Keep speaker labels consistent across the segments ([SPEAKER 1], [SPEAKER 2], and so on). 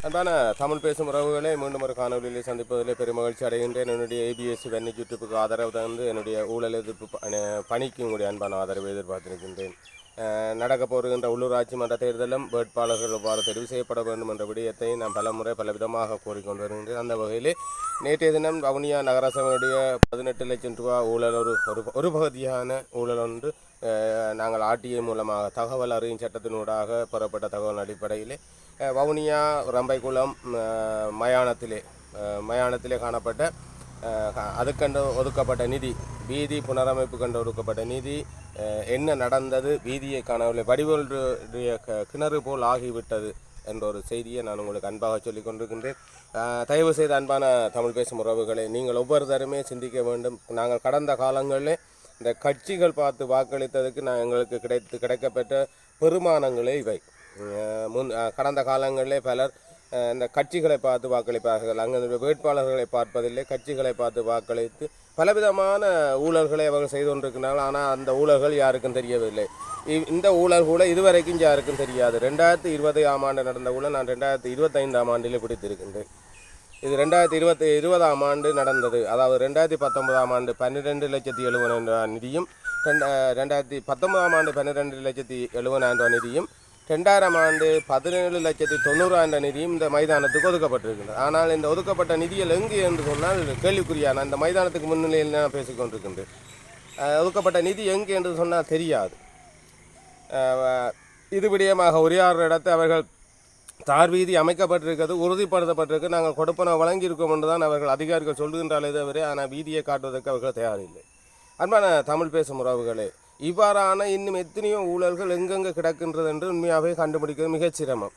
[SPEAKER 1] அன்பான தமிழ் பேசும் உறவுகளை மீண்டும் ஒரு காணொலியில் சந்திப்பதிலே பெருமகிழ்ச்சி அடைகின்றேன். என்னுடைய ஏபிஎஸ்சி வெண்ணி யூடியூப்புக்கு ஆதரவு தந்து என்னுடைய ஊழல் எதிர்ப்பு பணிக்கு உங்களுடைய அன்பான ஆதரவை எதிர்பார்த்திருக்கின்றேன். நடக்க போகின்ற உள்ளூராட்சி மன்ற தேர்தலும் வேட்பாளர்கள் எவ்வாறு தெரிவு செய்யப்பட வேண்டும் என்ற விடயத்தை நான் பலமுறை பலவிதமாக கூறிக்கொண்டு வருகின்றேன். அந்த வகையில் நேற்றைய தினம் வவுனியா நகரசபையுடைய 18 லட்சம் ரூபா ஊழல் ஒரு பகுதியான ஊழல் ஒன்று நாங்கள் ஆர்டிஐ மூலமாக தகவல் அறியும் சட்டத்தினூடாக பெறப்பட்ட தகவல் அடிப்படையிலே வவுனியா ரம்பைக்குளம் மயானத்திலே காணப்பட்ட அதுக்கண்டு ஒதுக்கப்பட்ட நிதி, வீதி புனரமைப்பு கண்டு ஒதுக்கப்பட்ட நிதி என்ன நடந்தது, வீதியை காணவில்லை, வடிவலுடைய கிணறு போல் ஆகிவிட்டது என்ற ஒரு செய்தியை நான் உங்களுக்கு அன்பாக சொல்லிக் கொண்டிருக்கின்றேன். தயவு செய்து அன்பான தமிழ் பேசும் உறவுகளை நீங்கள் ஒவ்வொருத்தருமே சிந்திக்க வேண்டும். நாங்கள் கடந்த காலங்களில் இந்த கட்சிகள் பார்த்து வாக்களித்ததுக்கு எங்களுக்கு கிடைக்கப்பட்ட பெருமானங்களே இவை. கடந்த காலங்களிலே பலர் இந்த கட்சிகளை பார்த்து வாக்களிப்பார்கள். அங்கே வேட்பாளர்களை பார்ப்பதில்லை, கட்சிகளை பார்த்து வாக்களித்து பலவிதமான ஊழல்களை அவர்கள் செய்து கொண்டிருக்கிறார்கள். ஆனால் அந்த ஊழல்கள் யாருக்கும் தெரியவில்லை. இந்த ஊழல் கூட இதுவரைக்கும் யாருக்கும் தெரியாது. 2020ஆம் ஆண்டு நடந்த ஊழல் நான் 2025ஆம் ஆண்டிலே பிடித்திருக்கின்றேன். இது 2020ஆம் ஆண்டு நடந்தது. அதாவது 2019ஆம் ஆண்டு 12,70,70,000 நிதியும் 2019ஆம் ஆண்டு 12,70,70,000 நிதியும் 2000ஆம் ஆண்டு 17,90,000 நிதியும் இந்த மைதானத்துக்கு ஒதுக்கப்பட்டிருக்கின்றது. ஆனால் இந்த ஒதுக்கப்பட்ட நிதியில் எங்கு என்று சொன்னால் கேள்விக்குறியான இந்த மைதானத்துக்கு முன்னிலையில் நான் பேசிக்கொண்டிருக்கின்றேன். ஒதுக்கப்பட்ட நிதி எங்கு என்று சொன்னால் தெரியாது. இது விடயமாக உரியார் இடத்தை அவர்கள் தார் வீதி அமைக்கப்பட்டிருக்கிறது, உறுதிப்படுத்தப்பட்டிருக்கு, நாங்கள் கொடுப்பன வழங்கியிருக்கோம் என்று தான் அவர்கள் அதிகாரிகள் சொல்கின்றாலே தவிர ஆனால் வீதியை காட்டுவதற்கு அவர்கள் தயாரில்லை. அன்பான தமிழ் பேசும் உறவுகளே, இவ்வாறான இன்னும் எத்தனையோ ஊழல்கள் எங்கெங்கே கிடக்கின்றது என்று உண்மையாகவே கண்டுபிடிக்கிறது மிகச் சிரமம்.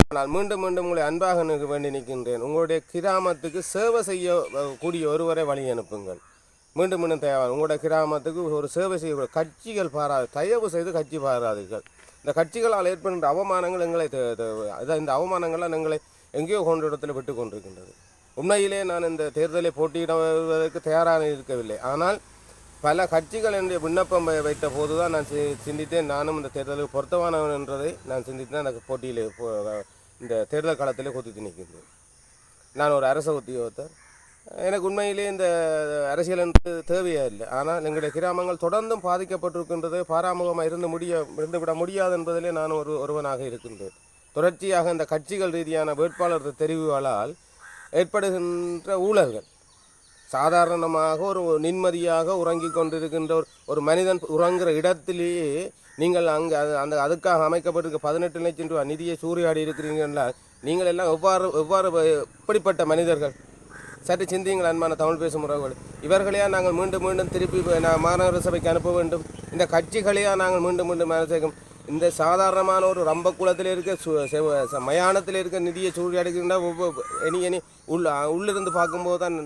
[SPEAKER 1] ஆனால் மீண்டும் மீண்டும் உங்களை அன்பாக வேண்டி நிற்கின்றேன். உங்களுடைய கிராமத்துக்கு சேவை செய்யக்கூடிய ஒருவரை வழி அனுப்புங்கள். மீண்டும் மீண்டும் தேவை. உங்களுடைய கிராமத்துக்கு ஒரு சேவை செய்ய கட்சிகள் தயவு செய்து கட்சி பாராதீர்கள். இந்த கட்சிகளால் ஏற்படுகின்ற அவமானங்கள் எங்களை இந்த அவமானங்கள்லாம் எங்களை எங்கேயோ கொண்ட இடத்துல விட்டு கொண்டிருக்கின்றது. உண்மையிலே நான் இந்த தேர்தலை போட்டியிடுவதற்கு தயாராக இருக்கவில்லை. ஆனால் பல கட்சிகள் என்னுடைய விண்ணப்பம் வைத்த போது தான் நான் சிந்தித்தேன், நானும் இந்த தேர்தலுக்கு பொருத்தமானவன் என்றதை நான் சிந்தித்து தான் எனக்கு போட்டியில் இந்த தேர்தல் காலத்திலே கொதித்து நிற்கின்றேன். நான் ஒரு அரச உத்தியோகத்தர். எனக்கு உண்மையிலே இந்த அரசியல் என்று தேவையே இல்லை. ஆனால் எங்களுடைய கிராமங்கள் தொடர்ந்தும் பாதிக்கப்பட்டிருக்கின்றது. பாராமுகமாக இருந்துவிட முடியாது என்பதிலே நான் ஒருவனாக இருக்கின்றேன். தொடர்ச்சியாக இந்த கட்சிகள் ரீதியான வேட்பாளர் தெரிவுகளால் ஏற்படுகின்ற ஊழல்கள், சாதாரணமாக ஒரு நிம்மதியாக உறங்கி கொண்டிருக்கின்ற ஒரு மனிதன் உறங்குகிற இடத்திலேயே நீங்கள் அங்கே அதுக்காக அமைக்கப்பட்டிருக்க 18 லட்சம் ரூபா நிதியை சூறையாடி இருக்கிறீங்கன்னா நீங்கள் எல்லாம் எவ்வாறு எப்படிப்பட்ட மனிதர்கள்? சற்று சிந்தியுங்கள் அன்பான தமிழ் பேசும் உறவுகள். இவர்களையா நாங்கள் மீண்டும் மீண்டும் திருப்பி மாநகர சபைக்கு அனுப்ப வேண்டும்? இந்த கட்சிகளையா நாங்கள் மீண்டும் மீண்டும் சேர்க்கும்? இந்த சாதாரணமான ஒரு ரம்பக்குளத்தில் இருக்க மயானத்தில் இருக்க நிதியை சூறையாடுகின்ற இனி உள்ளிருந்து பார்க்கும்போது தான்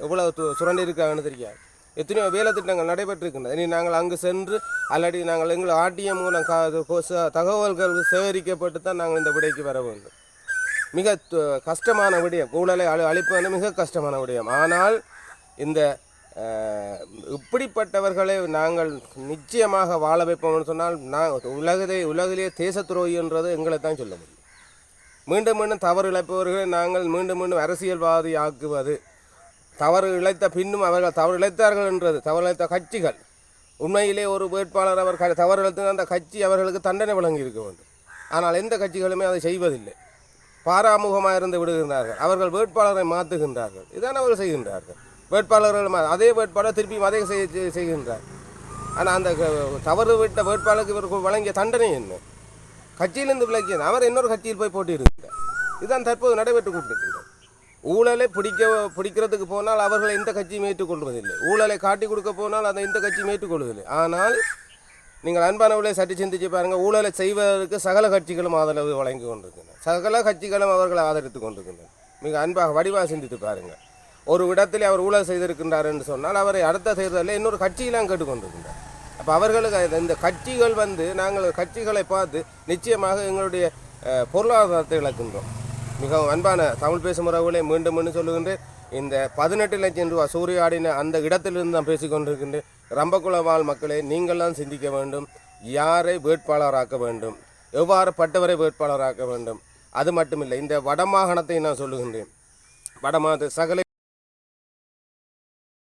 [SPEAKER 1] எவ்வளோ சுரண்டி இருக்காங்கன்னு தெரியாது. எத்தனையோ வேலை திட்டங்கள் நடைபெற்றிருக்கின்றன. இனி நாங்கள் அங்கு சென்று அல்லடி நாங்கள் எங்கள் ஆர்டிஎம் மூலம் தகவல்கள் சேகரிக்கப்பட்டு தான் நாங்கள் இந்த விடைக்கு வர வேண்டும். மிக கஷ்டமான விடயம். ஊழலை அழிப்பது மிக கஷ்டமான விடயம். ஆனால் இந்த இப்படிப்பட்டவர்களை நாங்கள் நிச்சயமாக வாழ வைப்போம்னு சொன்னால் உலகிலே தேச துரோகி என்றது எங்களை தான் சொல்ல முடியும். மீண்டும் மீண்டும் தவறு இழைப்பவர்களை நாங்கள் மீண்டும் மீண்டும் அரசியல்வாதி ஆக்குவது, தவறு இழைத்த பின்னும் அவர்கள் தவறு இழைத்தார்கள் என்றது, தவறு இழைத்த கட்சிகள் உண்மையிலே ஒரு வேட்பாளர் அவர் தவறு இழைத்த அந்த கட்சி அவர்களுக்கு தண்டனை வழங்கி இருக்க வேண்டும். ஆனால் எந்த கட்சிகளுமே அதை செய்வதில்லை. பாராமுகமாக இருந்து விடுகின்றார்கள். அவர்கள் வேட்பாளரை மாற்றுகின்றார்கள். இதான் அவர்கள் செய்கின்றார்கள். வேட்பாளர்கள் அதே வேட்பாளர் திருப்பி அதே செய்கின்றார். ஆனால் அந்த தவறு விட்ட வேட்பாளருக்கு இவர்கள் வழங்கிய தண்டனை என்ன? கட்சியிலிருந்து விலக்கியது. அவர் இன்னொரு கட்சியில் போய் போட்டியிருக்கிறார். இதுதான் தற்போது நடைபெற்று கொண்டிருக்கின்றது. ஊழலை பிடிக்கிறதுக்கு போனால் அவர்களை எந்த கட்சியும் ஏற்றுக்கொள்வதில்லை. ஊழலை காட்டி கொடுக்க போனால் அதை எந்த கட்சியும் ஏற்றுக்கொள்வதில்லை. ஆனால் நீங்கள் அன்பானவர்களே சற்று சிந்திச்சு பாருங்கள். ஊழலை செய்வதற்கு சகல கட்சிகளும் ஆதரவு வழங்கி கொண்டிருக்கின்றன. சகல கட்சிகளும் அவர்களை ஆதரித்து கொண்டிருக்கின்றன. மிக அன்பாக வடிவாக சிந்தித்து பாருங்கள். ஒரு இடத்திலே அவர் ஊழல் செய்திருக்கின்றார் என்று சொன்னால் அவரை அடுத்த தேர்தலில் இன்னொரு கட்சியெல்லாம் கேட்டுக்கொண்டிருக்கின்றார். அப்போ அவர்களுக்கு இந்த கட்சிகள் நாங்கள் கட்சிகளை பார்த்து நிச்சயமாக எங்களுடைய பொருளாதாரத்தை இழக்கின்றோம். மிகவும் அன்பான தமிழ் பேசும் உறவுகளை மீண்டும் மீண்டும் சொல்லுகின்றேன். இந்த 18 லட்சம் ரூபா சூறையாடின அந்த இடத்திலிருந்து நான் பேசிக்கொண்டிருக்கின்றேன். ரம்பக்குள வாழ் மக்களே, நீங்கள்லாம் சிந்திக்க வேண்டும். யாரை வேட்பாளராக்க வேண்டும், எவ்வாறு பட்டவரை வேட்பாளராக்க வேண்டும். அது மட்டுமில்லை, இந்த வடமாகாணத்தை நான் சொல்லுகின்றேன். வடமாகாண சகல